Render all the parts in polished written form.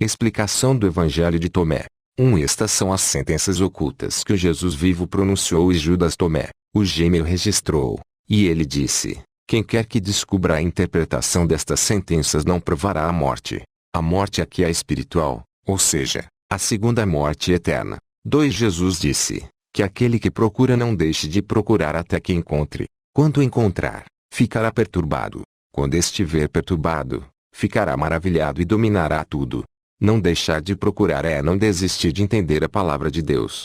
Explicação do Evangelho de Tomé. Estas são as sentenças ocultas que o Jesus vivo pronunciou e Judas Tomé, o gêmeo, registrou. E ele disse: quem quer que descubra a interpretação destas sentenças não provará a morte. A morte aqui é espiritual, ou seja, a segunda morte eterna. 2 Jesus disse que aquele que procura não deixe de procurar até que encontre. Quando encontrar, ficará perturbado. Quando estiver perturbado, ficará maravilhado e dominará tudo. Não deixar de procurar é não desistir de entender a palavra de Deus.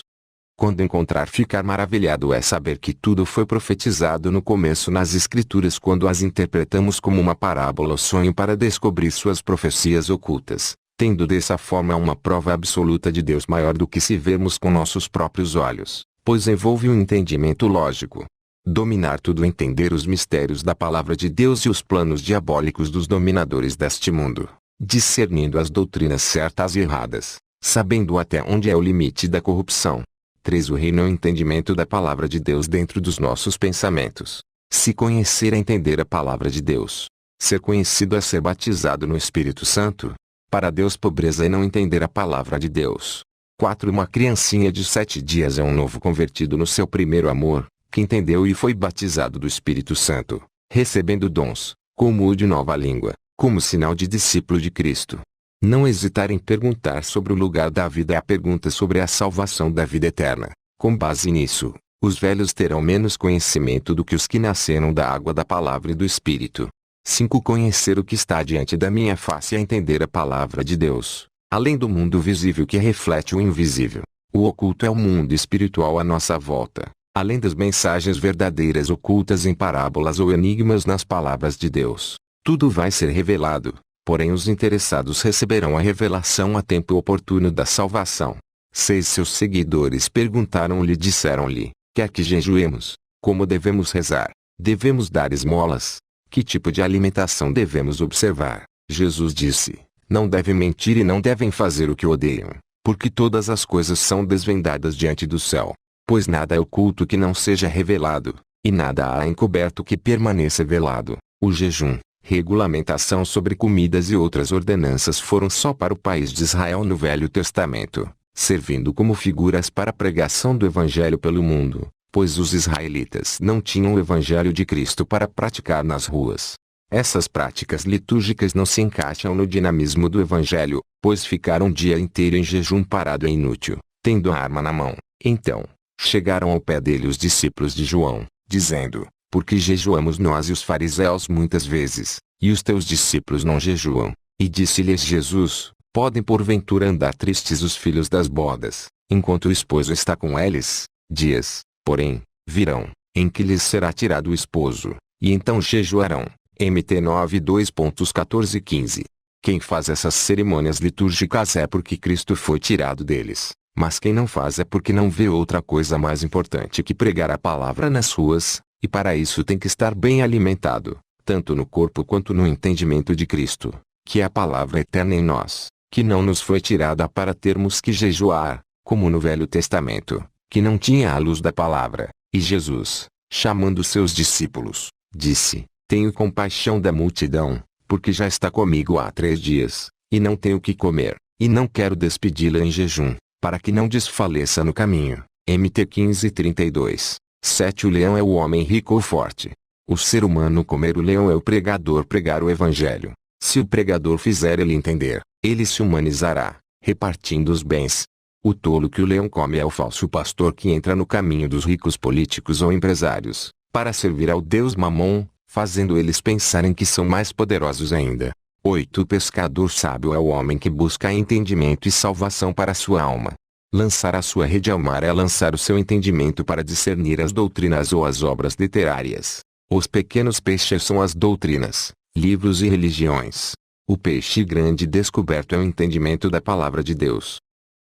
Quando encontrar, ficar maravilhado é saber que tudo foi profetizado no começo nas Escrituras quando as interpretamos como uma parábola ou sonho para descobrir suas profecias ocultas, tendo dessa forma uma prova absoluta de Deus maior do que se vermos com nossos próprios olhos, pois envolve um entendimento lógico. Dominar tudo, entender os mistérios da palavra de Deus e os planos diabólicos dos dominadores deste mundo, discernindo as doutrinas certas e erradas, sabendo até onde é o limite da corrupção. 3. O reino é o entendimento da palavra de Deus dentro dos nossos pensamentos. Se conhecer é entender a palavra de Deus. Ser conhecido é ser batizado no Espírito Santo. Para Deus, pobreza é não entender a palavra de Deus. 4. Uma criancinha de 7 dias é um novo convertido no seu primeiro amor, que entendeu e foi batizado do Espírito Santo, recebendo dons, como o de nova língua, como sinal de discípulo de Cristo. Não hesitar em perguntar sobre o lugar da vida é a pergunta sobre a salvação da vida eterna. Com base nisso, os velhos terão menos conhecimento do que os que nasceram da água da palavra e do Espírito. 5. Conhecer o que está diante da minha face é entender a palavra de Deus, além do mundo visível que reflete o invisível. O oculto é o mundo espiritual à nossa volta, além das mensagens verdadeiras ocultas em parábolas ou enigmas nas palavras de Deus. Tudo vai ser revelado. Porém os interessados receberão a revelação a tempo oportuno da salvação. 6. Seus seguidores perguntaram-lhe e disseram-lhe: quer que jejuemos? Como devemos rezar? Devemos dar esmolas? Que tipo de alimentação devemos observar? Jesus disse: não devem mentir e não devem fazer o que odeiam, porque todas as coisas são desvendadas diante do céu. Pois nada é oculto que não seja revelado, e nada há encoberto que permaneça velado. O jejum, regulamentação sobre comidas e outras ordenanças foram só para o país de Israel no Velho Testamento, servindo como figuras para a pregação do Evangelho pelo mundo, pois os israelitas não tinham o Evangelho de Cristo para praticar nas ruas. Essas práticas litúrgicas não se encaixam no dinamismo do Evangelho, pois ficar um dia inteiro em jejum parado é inútil, tendo a arma na mão. Então, chegaram ao pé dele os discípulos de João, dizendo: por que jejuamos nós e os fariseus muitas vezes, e os teus discípulos não jejuam? E disse-lhes Jesus: podem porventura andar tristes os filhos das bodas, enquanto o esposo está com eles? Dias, porém, virão, em que lhes será tirado o esposo, e então jejuarão. Mt 9 2.14 e 15. Quem faz essas cerimônias litúrgicas é porque Cristo foi tirado deles, mas quem não faz é porque não vê outra coisa mais importante que pregar a palavra nas ruas. E para isso tem que estar bem alimentado, tanto no corpo quanto no entendimento de Cristo, que é a palavra eterna em nós, que não nos foi tirada para termos que jejuar, como no Velho Testamento, que não tinha a luz da palavra. E Jesus, chamando seus discípulos, disse: tenho compaixão da multidão, porque já está comigo há 3 dias, e não tenho o que comer, e não quero despedi-la em jejum, para que não desfaleça no caminho. Mt 15:32. 7. O leão é o homem rico ou forte. O ser humano comer o leão é o pregador pregar o Evangelho. Se o pregador fizer ele entender, ele se humanizará, repartindo os bens. O tolo que o leão come é o falso pastor que entra no caminho dos ricos políticos ou empresários, para servir ao Deus Mamon, fazendo eles pensarem que são mais poderosos ainda. 8. O pescador sábio é o homem que busca entendimento e salvação para a sua alma. Lançar a sua rede ao mar é lançar o seu entendimento para discernir as doutrinas ou as obras literárias. Os pequenos peixes são as doutrinas, livros e religiões. O peixe grande descoberto é o entendimento da palavra de Deus.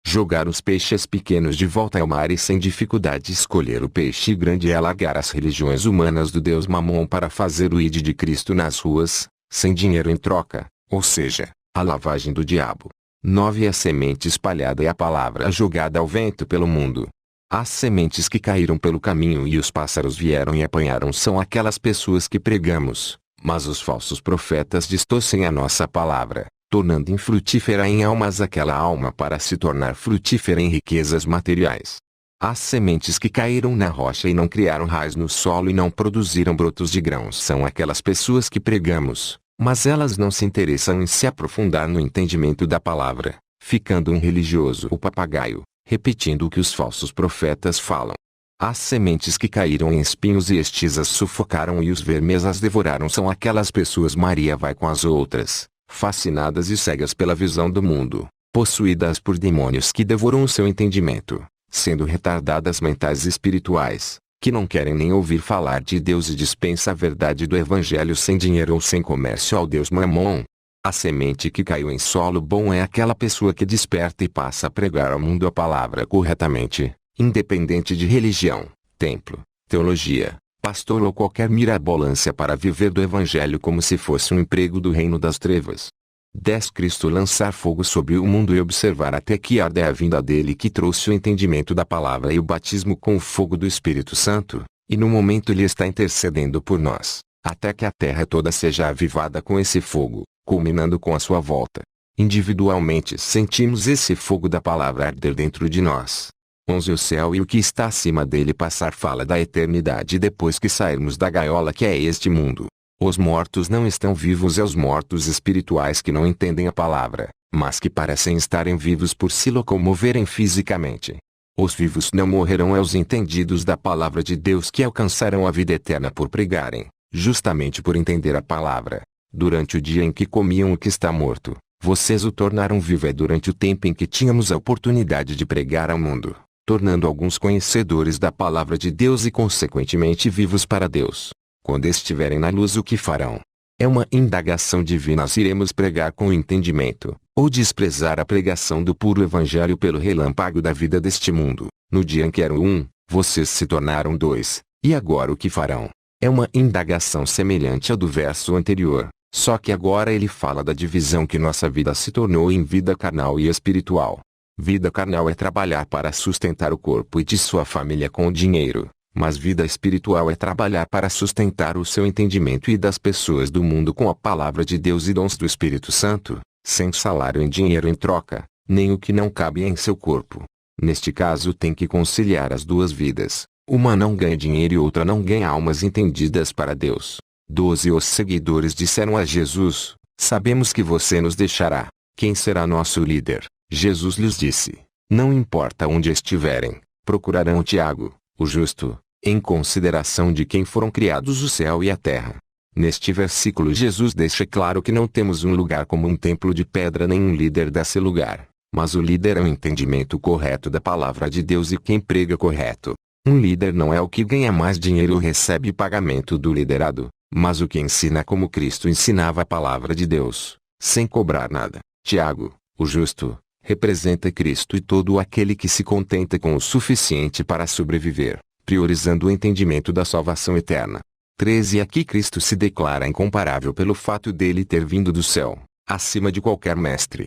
Jogar os peixes pequenos de volta ao mar e sem dificuldade escolher o peixe grande é largar as religiões humanas do Deus Mamon para fazer o ide de Cristo nas ruas, sem dinheiro em troca, ou seja, a lavagem do diabo. 9. A semente espalhada é a palavra jogada ao vento pelo mundo. As sementes que caíram pelo caminho e os pássaros vieram e apanharam são aquelas pessoas que pregamos, mas os falsos profetas distorcem a nossa palavra, tornando infrutífera em almas aquela alma para se tornar frutífera em riquezas materiais. As sementes que caíram na rocha e não criaram raiz no solo e não produziram brotos de grãos são aquelas pessoas que pregamos, mas elas não se interessam em se aprofundar no entendimento da palavra, ficando um religioso ou papagaio, repetindo o que os falsos profetas falam. As sementes que caíram em espinhos e estes as sufocaram e os vermes as devoraram são aquelas pessoas. Maria vai com as outras, fascinadas e cegas pela visão do mundo, possuídas por demônios que devoram o seu entendimento, sendo retardadas mentais e espirituais, que não querem nem ouvir falar de Deus e dispensa a verdade do Evangelho sem dinheiro ou sem comércio ao Deus Mamon. A semente que caiu em solo bom é aquela pessoa que desperta e passa a pregar ao mundo a palavra corretamente, independente de religião, templo, teologia, pastor ou qualquer mirabolância para viver do Evangelho como se fosse um emprego do reino das trevas. 10 Cristo lançar fogo sobre o mundo e observar até que arde a vinda dele que trouxe o entendimento da palavra e o batismo com o fogo do Espírito Santo, e no momento ele está intercedendo por nós, até que a terra toda seja avivada com esse fogo, culminando com a sua volta. Individualmente sentimos esse fogo da palavra arder dentro de nós. 11 O céu e o que está acima dele passar fala da eternidade depois que sairmos da gaiola que é este mundo. Os mortos não estão vivos e os mortos espirituais que não entendem a palavra, mas que parecem estarem vivos por se locomoverem fisicamente. Os vivos não morrerão é os entendidos da palavra de Deus que alcançarão a vida eterna por pregarem, justamente por entender a palavra. Durante o dia em que comiam o que está morto, vocês o tornaram vivo é durante o tempo em que tínhamos a oportunidade de pregar ao mundo, tornando alguns conhecedores da palavra de Deus e consequentemente vivos para Deus. Quando estiverem na luz o que farão? É uma indagação divina se iremos pregar com entendimento, ou desprezar a pregação do puro evangelho pelo relâmpago da vida deste mundo. No dia em que eram um, vocês se tornaram dois, e agora o que farão? É uma indagação semelhante à do verso anterior, só que agora ele fala da divisão que nossa vida se tornou em vida carnal e espiritual. Vida carnal é trabalhar para sustentar o corpo e de sua família com o dinheiro. Mas vida espiritual é trabalhar para sustentar o seu entendimento e das pessoas do mundo com a palavra de Deus e dons do Espírito Santo, sem salário em dinheiro em troca, nem o que não cabe em seu corpo. Neste caso tem que conciliar as duas vidas. Uma não ganha dinheiro e outra não ganha almas entendidas para Deus. 12 Os seguidores disseram a Jesus: Sabemos que você nos deixará. Quem será nosso líder? Jesus lhes disse: Não importa onde estiverem, procurarão Tiago, o justo, em consideração de quem foram criados o céu e a terra. Neste versículo Jesus deixa claro que não temos um lugar como um templo de pedra nem um líder desse lugar, mas o líder é o entendimento correto da palavra de Deus e quem prega correto. Um líder não é o que ganha mais dinheiro ou recebe pagamento do liderado, mas o que ensina como Cristo ensinava a palavra de Deus, sem cobrar nada. Tiago, o justo, representa Cristo e todo aquele que se contenta com o suficiente para sobreviver, priorizando o entendimento da salvação eterna. 13 Aqui Cristo se declara incomparável pelo fato dele ter vindo do céu, acima de qualquer mestre.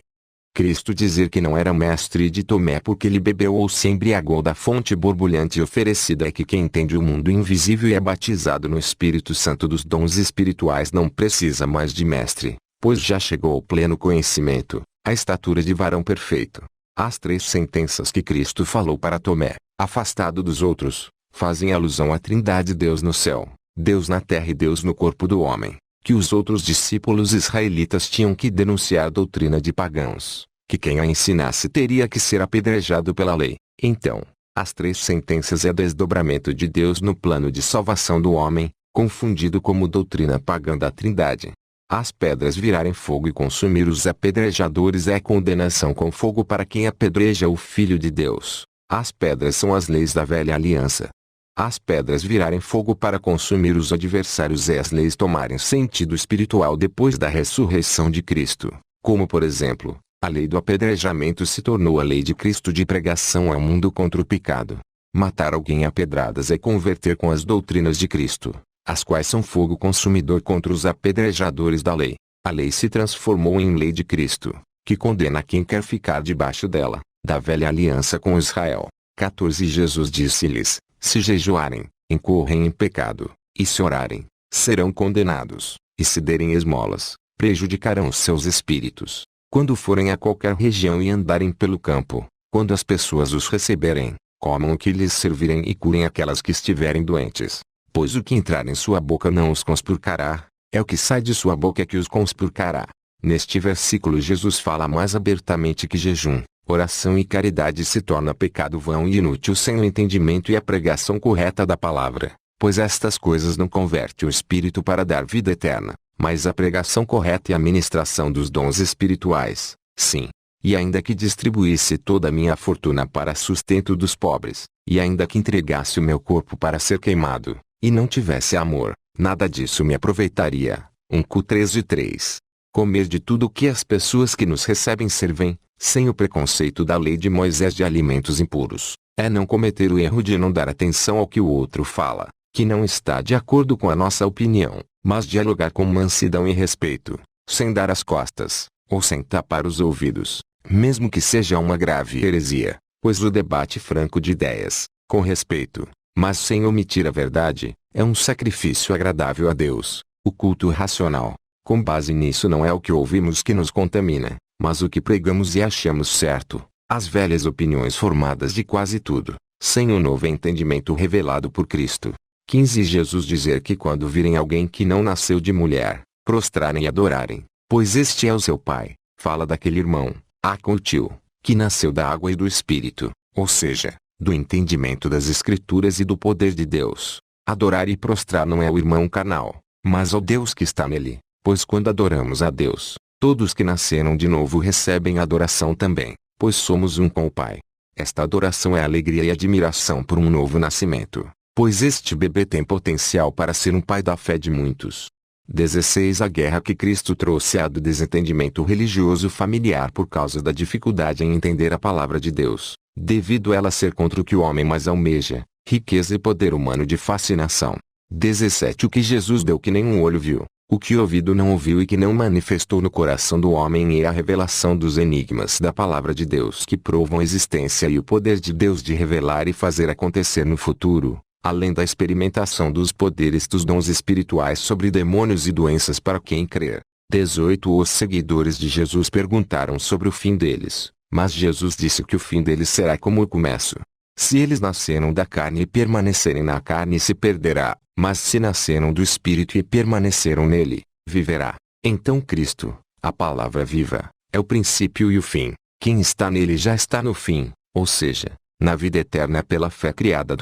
Cristo dizer que não era mestre de Tomé porque ele bebeu ou se embriagou da fonte borbulhante oferecida é que quem entende o mundo invisível e é batizado no Espírito Santo dos dons espirituais não precisa mais de mestre, pois já chegou ao pleno conhecimento, a estatura de varão perfeito. As 3 sentenças que Cristo falou para Tomé, afastado dos outros, fazem alusão à Trindade: Deus no céu, Deus na terra e Deus no corpo do homem, que os outros discípulos israelitas tinham que denunciar a doutrina de pagãos, que quem a ensinasse teria que ser apedrejado pela lei. Então, as 3 sentenças é desdobramento de Deus no plano de salvação do homem, confundido como doutrina pagã da Trindade. As pedras virarem fogo e consumir os apedrejadores é condenação com fogo para quem apedreja o Filho de Deus. As pedras são as leis da velha aliança. As pedras virarem fogo para consumir os adversários é as leis tomarem sentido espiritual depois da ressurreição de Cristo, como por exemplo, a lei do apedrejamento se tornou a lei de Cristo de pregação ao mundo contra o pecado. Matar alguém a pedradas é converter com as doutrinas de Cristo, as quais são fogo consumidor contra os apedrejadores da lei. A lei se transformou em lei de Cristo, que condena quem quer ficar debaixo dela, da velha aliança com Israel. 14 Jesus disse-lhes: Se jejuarem, incorrem em pecado, e se orarem, serão condenados, e se derem esmolas, prejudicarão seus espíritos. Quando forem a qualquer região e andarem pelo campo, quando as pessoas os receberem, comam o que lhes servirem e curem aquelas que estiverem doentes. Pois o que entrar em sua boca não os conspurcará, é o que sai de sua boca que os conspurcará. Neste versículo Jesus fala mais abertamente que jejum, oração e caridade se torna pecado vão e inútil sem o entendimento e a pregação correta da palavra, pois estas coisas não convertem o espírito para dar vida eterna, mas a pregação correta e a ministração dos dons espirituais, sim. E ainda que distribuísse toda a minha fortuna para sustento dos pobres, e ainda que entregasse o meu corpo para ser queimado, e não tivesse amor, nada disso me aproveitaria. 1 Cu 13:3. Comer de tudo o que as pessoas que nos recebem servem, sem o preconceito da lei de Moisés de alimentos impuros, é não cometer o erro de não dar atenção ao que o outro fala, que não está de acordo com a nossa opinião, mas dialogar com mansidão e respeito, sem dar as costas, ou sem tapar os ouvidos, mesmo que seja uma grave heresia, pois o debate franco de ideias, com respeito, mas sem omitir a verdade, é um sacrifício agradável a Deus. O culto racional, com base nisso, não é o que ouvimos que nos contamina, mas o que pregamos e achamos certo. As velhas opiniões formadas de quase tudo, sem o novo entendimento revelado por Cristo. 15 Jesus dizer que quando virem alguém que não nasceu de mulher, prostrarem e adorarem, pois este é o seu pai, fala daquele irmão, com o tio, que nasceu da água e do Espírito, ou seja, do entendimento das Escrituras e do poder de Deus. Adorar e prostrar não é o irmão carnal, mas ao Deus que está nele, pois quando adoramos a Deus, todos que nasceram de novo recebem adoração também, pois somos um com o Pai. Esta adoração é alegria e admiração por um novo nascimento, pois este bebê tem potencial para ser um pai da fé de muitos. 16 A guerra que Cristo trouxe é a do desentendimento religioso familiar por causa da dificuldade em entender a palavra de Deus, devido a ela ser contra o que o homem mais almeja, riqueza e poder humano de fascinação. 17 O que Jesus deu que nenhum olho viu, o que o ouvido não ouviu e que não manifestou no coração do homem é a revelação dos enigmas da palavra de Deus que provam a existência e o poder de Deus de revelar e fazer acontecer no futuro, além da experimentação dos poderes dos dons espirituais sobre demônios e doenças para quem crer. 18 Os seguidores de Jesus perguntaram sobre o fim deles, mas Jesus disse que o fim deles será como o começo. Se eles nasceram da carne e permanecerem na carne se perderá, mas se nasceram do Espírito e permaneceram nele, viverá. Então Cristo, a palavra viva, é o princípio e o fim. Quem está nele já está no fim, ou seja, na vida eterna pela fé criada do